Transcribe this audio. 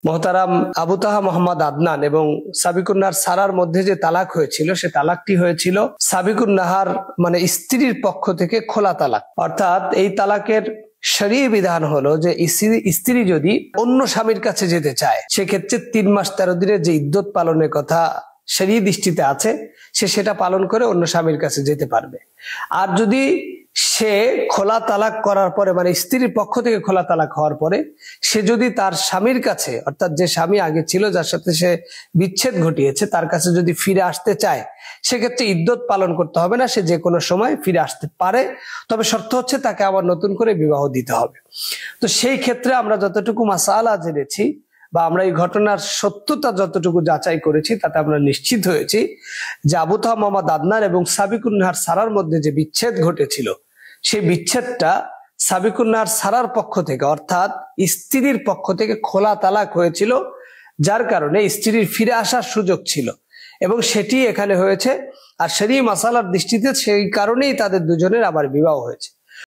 মোহতারাম আবু তাহা মোহাম্মদ আদনান এবং সাবিকুন নাহার সারার মধ্যে যে তালাক হয়েছিল, সে তালাকটি হয়েছিল সাবিকুন নাহার মানে স্ত্রীর পক্ষ থেকে খোলা তালাক। অর্থাৎ এই তালাকের শরীয়ী বিধান হলো যে স্ত্রী যদি অন্য স্বামীর কাছে যেতে চায়, সেক্ষেত্রে 3 মাস 13 দিনের যে ইদ্যত পালনের কথা শরীয়ী দৃষ্টিতে আছে, সে সেটা পালন করে অন্য স্বামীর কাছে যেতে পারবে। আর যদি সে খোলা তালাক করার পরে, মানে স্ত্রীর পক্ষ থেকে খোলা তালাক হওয়ার পরে, সে যদি তার স্বামীর কাছে, অর্থাৎ যে স্বামী আগে ছিল, যার সাথে সে বিচ্ছেদ ঘটিয়েছে, তার কাছে যদি ফিরে আসতে চায়, সেক্ষেত্রে ইদ্যত পালন করতে হবে না, সে যে কোনো সময় ফিরে আসতে পারে। তবে শর্ত হচ্ছে তাকে আবার নতুন করে বিবাহ দিতে হবে। তো সেই ক্ষেত্রে আমরা যতটুকু মাসালা জেনেছি বা আমরা এই ঘটনার সত্যতা যতটুকু যাচাই করেছি, তাতে আমরা নিশ্চিত হয়েছি যে আবু তাহা মোহাম্মদ আদনান এবং সাবিকুন নাহার সারার মধ্যে যে বিচ্ছেদ ঘটেছিল, সেই বিচ্ছেদটা সাবিকুন নাহার সারার পক্ষ থেকে, অর্থাৎ স্ত্রীর পক্ষ থেকে খোলা তালাক হয়েছিল, যার কারণে স্ত্রীর ফিরে আসার সুযোগ ছিল এবং সেটি এখানে হয়েছে। আর শরীয়ী মাসালার দৃষ্টিতে সেই কারণেই তাদের দুজনের আবার বিবাহ হয়েছে।